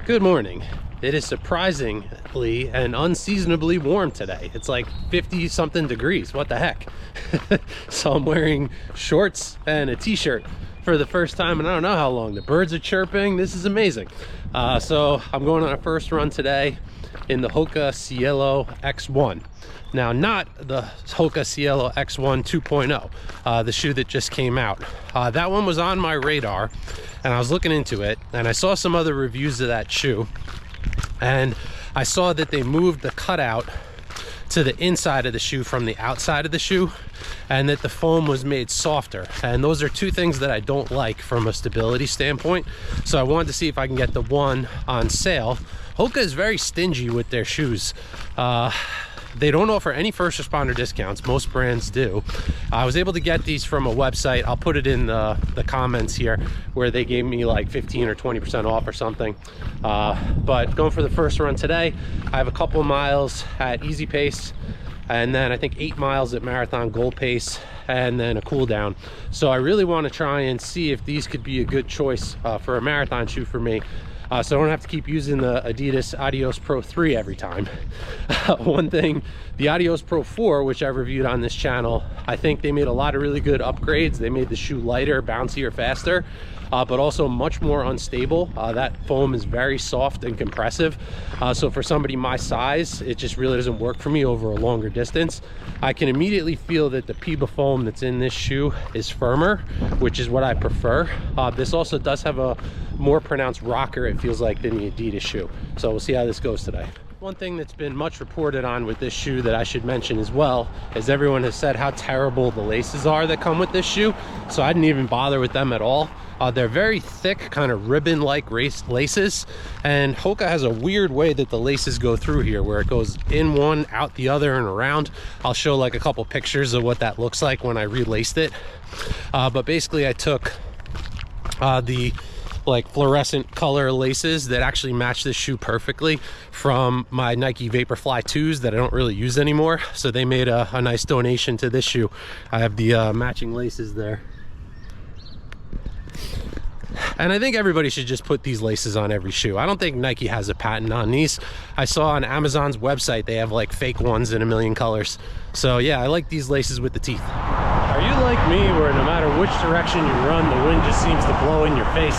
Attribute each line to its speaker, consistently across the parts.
Speaker 1: Good morning. It is surprisingly and unseasonably warm today. It's like 50 something degrees. What the heck? So I'm wearing shorts and a t-shirt for the first time and I don't know how long. The birds are chirping. This is amazing. So I'm going on a first run today in the Hoka Cielo X1. Now, not the Hoka Cielo X1 2.0, the shoe that just came out. That one was on my radar and I was looking into it and I saw some other reviews of that shoe and I saw that they moved the cutout to the inside of the shoe from the outside of the shoe and that the foam was made softer, and those are two things that I don't like from a stability standpoint. So I wanted to see if I can get the one on sale. Hoka is very stingy with their shoes. They don't offer any first responder discounts. Most brands do. I was able to get these from a website. I'll put it in the comments here where they gave me like 15 or 20% off or something. But going for the first run today, I have a couple miles at easy pace and then I think 8 miles at marathon goal pace and then a cool down. So I really want to try and see if these could be a good choice for a marathon shoe for me. So I don't have to keep using the Adidas Adios Pro 3 every time. One thing, the Adios Pro 4, which I reviewed on this channel, I think they made a lot of really good upgrades. They made the shoe lighter, bouncier, faster, but also much more unstable. That foam is very soft and compressive. So for somebody my size, it just really doesn't work for me over a longer distance. I can immediately feel that the PEBA foam that's in this shoe is firmer, which is what I prefer. This also does have a more pronounced rocker, it feels like, than the Adidas shoe. So we'll see how this goes today. One thing that's been much reported on with this shoe that I should mention as well is everyone has said how terrible the laces are that come with this shoe. So I didn't even bother with them at all. They're very thick, kind of ribbon-like laces, and Hoka has a weird way that the laces go through here, where it goes in one, out the other, and around. I'll show like a couple pictures of what that looks like when I relaced it. But basically I took the like fluorescent color laces that actually match this shoe perfectly from my Nike Vaporfly 2s that I don't really use anymore. So they made a nice donation to this shoe. I have the matching laces there. And I think everybody should just put these laces on every shoe. I don't think Nike has a patent on these. I saw on Amazon's website they have like fake ones in a million colors. So yeah, I like these laces with the teeth. Are you like me where no matter which direction you run, the wind just seems to blow in your face?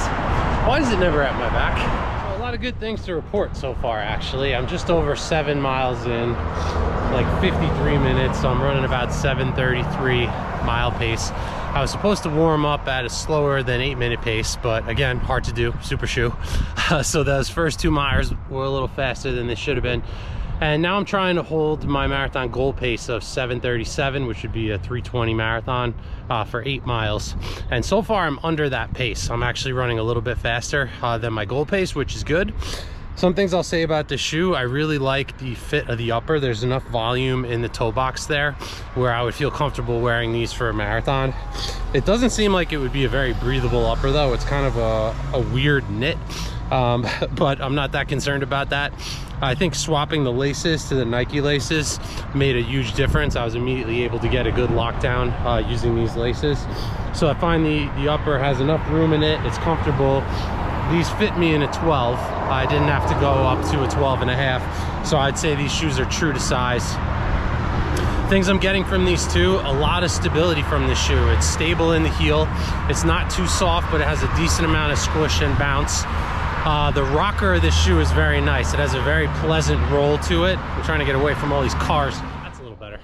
Speaker 1: Why is it never at my back? Well, a lot of good things to report so far, actually. I'm just over 7 miles in, like 53 minutes. So I'm running about 7:33 mile pace. I was supposed to warm up at a slower than 8-minute pace, but again, hard to do, super shoe. So those first 2 miles were a little faster than they should have been. And now I'm trying to hold my marathon goal pace of 7:37, which would be a 3:20 marathon for 8 miles. And so far I'm under that pace. I'm actually running a little bit faster than my goal pace, which is good. Some things I'll say about the shoe: I really like the fit of the upper. There's enough volume in the toe box there where I would feel comfortable wearing these for a marathon. It doesn't seem like it would be a very breathable upper though. It's kind of a weird knit, but I'm not that concerned about that. I think swapping the laces to the Nike laces made a huge difference. I was immediately able to get a good lockdown using these laces. So I find the upper has enough room in it. It's comfortable. These fit me in a 12. I didn't have to go up to a 12.5. So I'd say these shoes are true to size. Things I'm getting from these two: a lot of stability from this shoe. It's stable in the heel. It's not too soft, but it has a decent amount of squish and bounce. The rocker of this shoe is very nice. It has a very pleasant roll to it. I'm trying to get away from all these cars. That's a little better.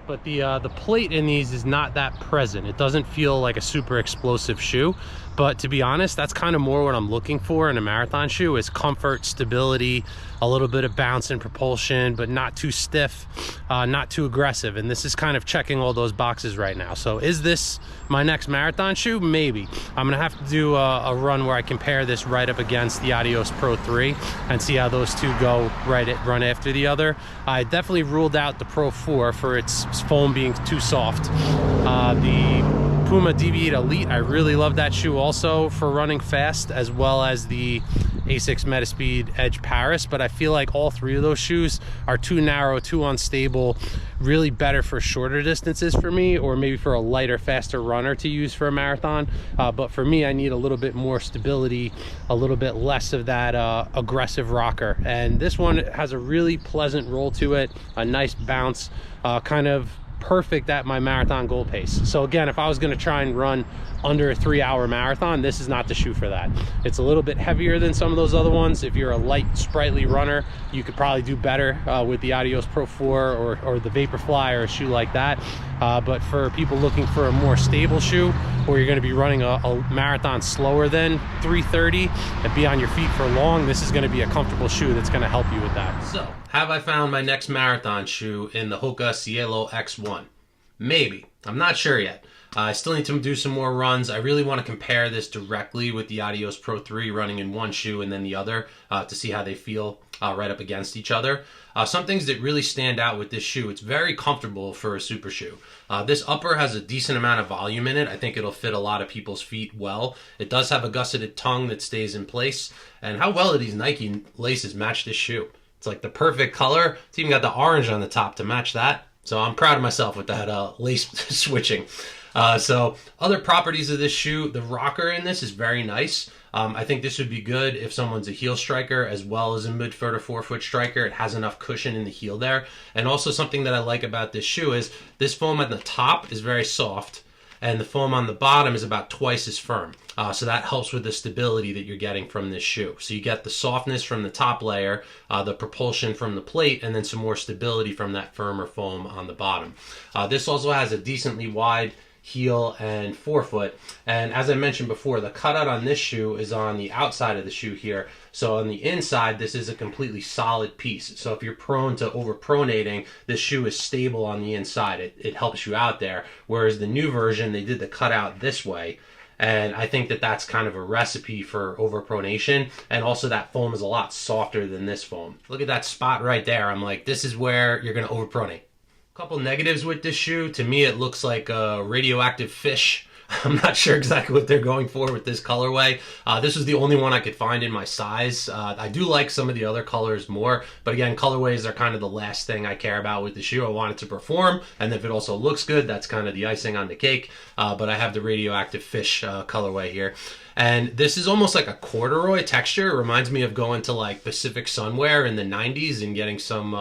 Speaker 1: But the plate in these is not that present. It doesn't feel like a super explosive shoe. But to be honest, that's kind of more what I'm looking for in a marathon shoe: is comfort, stability, a little bit of bounce and propulsion, but not too stiff, not too aggressive. And this is kind of checking all those boxes right now. So is this my next marathon shoe? Maybe. I'm gonna have to do a run where I compare this right up against the Adios Pro 3 and see how those two go run after the other. I definitely ruled out the Pro 4 for its foam being too soft. The Puma Deviate Elite. I really love that shoe also for running fast, as well as the Asics Metaspeed Edge Paris, but I feel like all three of those shoes are too narrow, too unstable, really better for shorter distances for me, or maybe for a lighter, faster runner to use for a marathon. But for me, I need a little bit more stability, a little bit less of that aggressive rocker. And this one has a really pleasant roll to it, a nice bounce, kind of perfect at my marathon goal pace. So again, if I was going to try and run under a 3-hour marathon, this is not the shoe for that. It's a little bit heavier than some of those other ones. If you're a light, sprightly runner, you could probably do better with the Adios Pro 4 or the Vaporfly or a shoe like that. But for people looking for a more stable shoe, where you're going to be running a marathon slower than 3:30 and be on your feet for long, this is going to be a comfortable shoe that's going to help you with that. So, have I found my next marathon shoe in the Hoka Cielo X1? Maybe. I'm not sure yet. I still need to do some more runs. I really want to compare this directly with the Adios Pro 3, running in one shoe and then the other, to see how they feel right up against each other. Some things that really stand out with this shoe: it's very comfortable for a super shoe. This upper has a decent amount of volume in it. I think it'll fit a lot of people's feet well. It does have a gusseted tongue that stays in place. And how well do these Nike laces match this shoe? It's like the perfect color. It's even got the orange on the top to match that. So I'm proud of myself with that lace switching. So other properties of this shoe: the rocker in this is very nice. I think this would be good if someone's a heel striker as well as a midfoot or forefoot striker. It has enough cushion in the heel there. And also something that I like about this shoe is this foam at the top is very soft, and the foam on the bottom is about twice as firm. So that helps with the stability that you're getting from this shoe. So you get the softness from the top layer, the propulsion from the plate, and then some more stability from that firmer foam on the bottom. This also has a decently wide heel and forefoot, and as I mentioned before, the cutout on this shoe is on the outside of the shoe here. So on the inside, this is a completely solid piece. So if you're prone to overpronating, this shoe is stable on the inside. It helps you out there. Whereas the new version, they did the cutout this way, and I think that that's kind of a recipe for overpronation. And also that foam is a lot softer than this foam. Look at that spot right there. I'm like, this is where you're going to overpronate. Couple negatives with this shoe: to me it looks like a radioactive fish. I'm not sure exactly what they're going for with this colorway. This was the only one I could find in my size. I do like some of the other colors more, but again, colorways are kind of the last thing I care about with the shoe. I want it to perform, and if it also looks good, that's kind of the icing on the cake. But I have the radioactive fish colorway here. And this is almost like a corduroy texture. It reminds me of going to like Pacific Sunwear in the 90s and getting some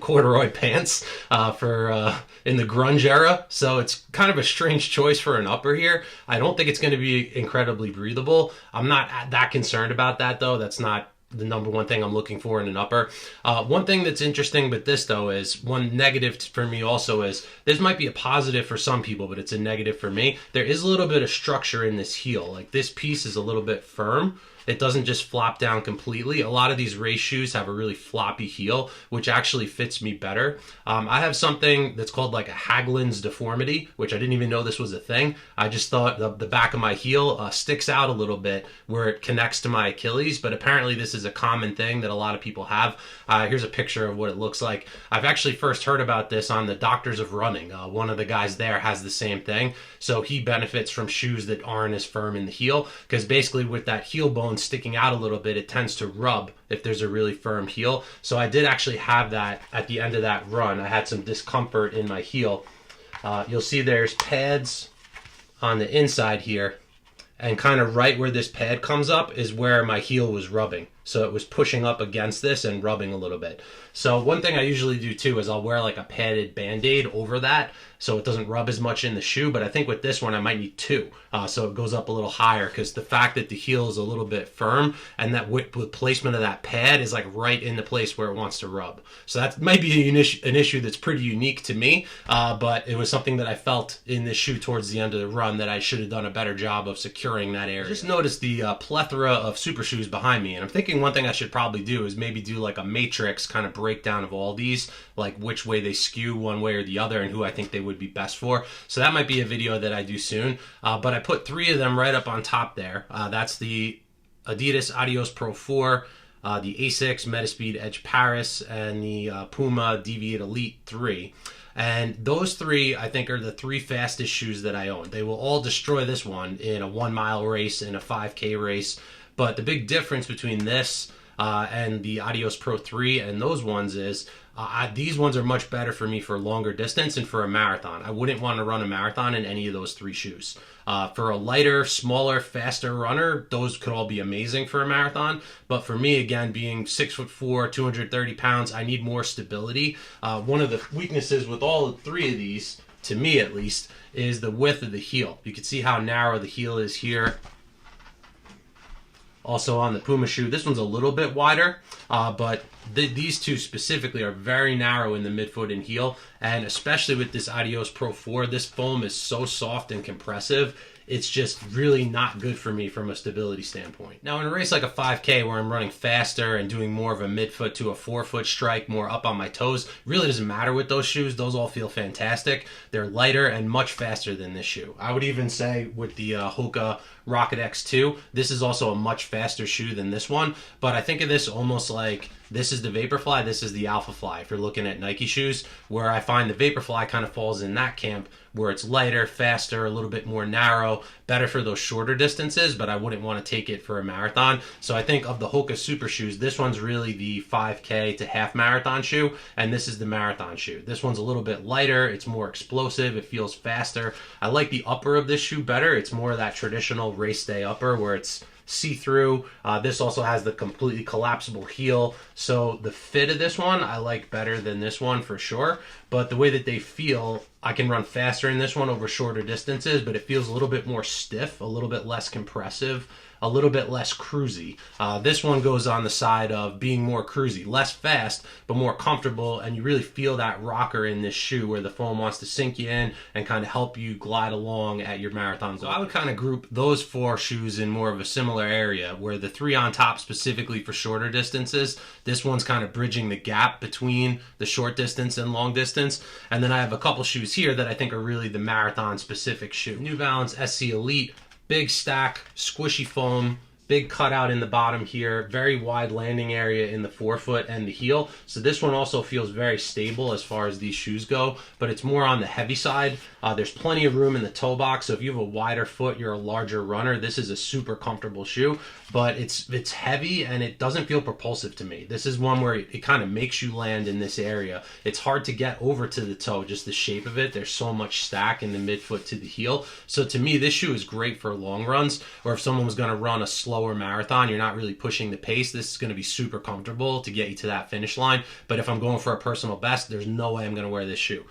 Speaker 1: corduroy pants in the grunge era. So it's kind of a strange choice for an upper here. I don't think it's going to be incredibly breathable. I'm not that concerned about that though. That's not the number one thing I'm looking for in an upper. One thing that's interesting with this though is, one negative for me also is, this might be a positive for some people, but it's a negative for me. There is a little bit of structure in this heel. Like, this piece is a little bit firm. It doesn't just flop down completely. A lot of these race shoes have a really floppy heel, which actually fits me better. I have something that's called like a Haglund's deformity, which I didn't even know this was a thing. I just thought the back of my heel sticks out a little bit where it connects to my Achilles, but apparently this is a common thing that a lot of people have. Here's a picture of what it looks like. I've actually first heard about this on the Doctors of Running. One of the guys there has the same thing. So he benefits from shoes that aren't as firm in the heel, because basically with that heel bone sticking out a little bit, it tends to rub if there's a really firm heel. So I did actually have that at the end of that run. I had some discomfort in my heel. You'll see there's pads on the inside here, and kind of right where this pad comes up is where my heel was rubbing. So it was pushing up against this and rubbing a little bit. So one thing I usually do too is I'll wear like a padded Band-Aid over that so it doesn't rub as much in the shoe. But I think with this one I might need two, so it goes up a little higher, because the fact that the heel is a little bit firm and that with placement of that pad is like right in the place where it wants to rub. So that might be an issue that's pretty unique to me, but it was something that I felt in this shoe towards the end of the run that I should have done a better job of securing that area. I just noticed the plethora of super shoes behind me, and I'm thinking one thing I should probably do is maybe do like a matrix kind of breakdown of all these, like which way they skew one way or the other and who I think they would be best for. So that might be a video that I do soon, but I put three of them right up on top there. That's the Adidas Adios Pro 4, the Asics Metaspeed Edge Paris, and the Puma Deviate Elite 3. And those three, I think, are the three fastest shoes that I own. They will all destroy this one in a 1 mile race, in a 5K race. But the big difference between this and the Adios Pro 3 and those ones is these ones are much better for me for longer distance and for a marathon. I wouldn't want to run a marathon in any of those three shoes. For a lighter, smaller, faster runner, those could all be amazing for a marathon. But for me, again, being 6'4", 230 pounds, I need more stability. One of the weaknesses with all three of these, to me at least, is the width of the heel. You can see how narrow the heel is here. Also on the Puma shoe, this one's a little bit wider, but these two specifically are very narrow in the midfoot and heel, and especially with this Adios Pro 4, this foam is so soft and compressive, it's just really not good for me from a stability standpoint. Now in a race like a 5K where I'm running faster and doing more of a midfoot to a forefoot strike, more up on my toes, really doesn't matter with those shoes. Those all feel fantastic. They're lighter and much faster than this shoe. I would even say with the Hoka Rocket X2, this is also a much faster shoe than this one, but I think of this almost like this is the Vaporfly, this is the Alphafly if you're looking at Nike shoes, where I find the Vaporfly kind of falls in that camp where it's lighter, faster, a little bit more narrow, better for those shorter distances, but I wouldn't want to take it for a marathon. So I think of the Hoka Super shoes, this one's really the 5K to half marathon shoe, and this is the marathon shoe. This one's a little bit lighter, it's more explosive, it feels faster. I like the upper of this shoe better. It's more of that traditional race day upper where it's see-through. This also has the completely collapsible heel, so the fit of this one I like better than this one for sure, but the way that they feel, I can run faster in this one over shorter distances, but it feels a little bit more stiff, a little bit less compressive, a little bit less cruisy. This one goes on the side of being more cruisy, less fast, but more comfortable, and you really feel that rocker in this shoe where the foam wants to sink you in and kind of help you glide along at your marathon. So I would kind of group those four shoes in more of a similar area, where the three on top specifically for shorter distances, this one's kind of bridging the gap between the short distance and long distance. And then I have a couple shoes here that I think are really the marathon specific shoe. New Balance SC Elite, big stack, squishy foam, big cutout in the bottom here, very wide landing area in the forefoot and the heel. So this one also feels very stable as far as these shoes go, but it's more on the heavy side. There's plenty of room in the toe box, so if you have a wider foot, you're a larger runner, this is a super comfortable shoe, but it's heavy and it doesn't feel propulsive to me. This is one where it kind of makes you land in this area. It's hard to get over to the toe, just the shape of it. There's so much stack in the midfoot to the heel. So to me, this shoe is great for long runs, or if someone was going to run a slower marathon, you're not really pushing the pace, this is going to be super comfortable to get you to that finish line. But if I'm going for a personal best, there's no way I'm going to wear this shoe.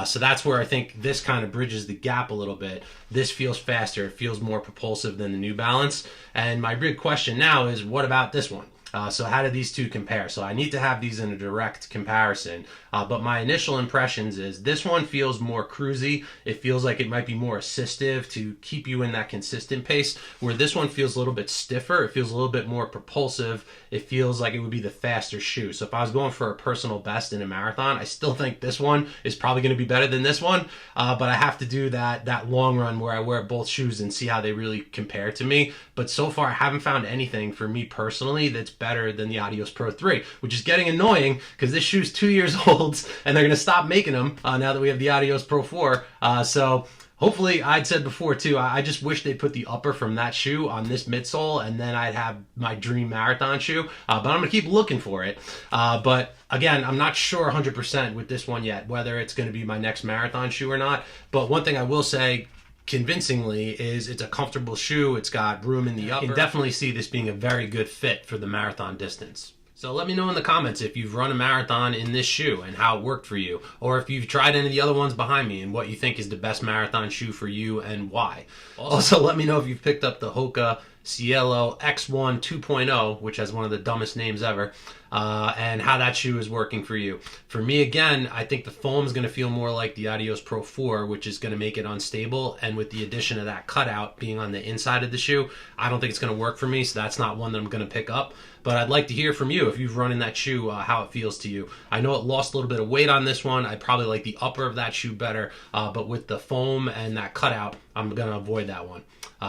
Speaker 1: So that's where I think this kind of bridges the gap a little bit. This feels faster, it feels more propulsive than the New Balance. And my big question now is, what about this one? So how do these two compare? So I need to have these in a direct comparison, but my initial impressions is this one feels more cruisy. It feels like it might be more assistive to keep you in that consistent pace, where this one feels a little bit stiffer. It feels a little bit more propulsive. It feels like it would be the faster shoe. So if I was going for a personal best in a marathon, I still think this one is probably going to be better than this one, but I have to do that long run where I wear both shoes and see how they really compare to me. But so far I haven't found anything for me personally that's better than the Adios Pro 3, which is getting annoying because this shoe's 2 years old and they're going to stop making them now that we have the Adios Pro 4. So hopefully, I'd said before too, I just wish they'd put the upper from that shoe on this midsole, and then I'd have my dream marathon shoe. But I'm going to keep looking for it. But again, I'm not sure 100% with this one yet, whether it's going to be my next marathon shoe or not. But one thing I will say convincingly is it's a comfortable shoe. It's got room in the upper. You can definitely see this being a very good fit for the marathon distance. So let me know in the comments if you've run a marathon in this shoe and how it worked for you, or if you've tried any of the other ones behind me and what you think is the best marathon shoe for you and why. Also, let me know if you've picked up the Hoka Cielo X1 2.0, which has one of the dumbest names ever, and how that shoe is working for you. For me, again, I think the foam is going to feel more like the Adios Pro 4, which is going to make it unstable, and with the addition of that cutout being on the inside of the shoe, I don't think it's going to work for me, so that's not one that I'm going to pick up. But I'd like to hear from you if you've run in that shoe, how it feels to you. I know it lost a little bit of weight on this one. I probably like the upper of that shoe better, but with the foam and that cutout, I'm going to avoid that one.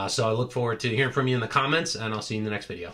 Speaker 1: So I look forward to hearing from you in the comments, and I'll see you in the next video.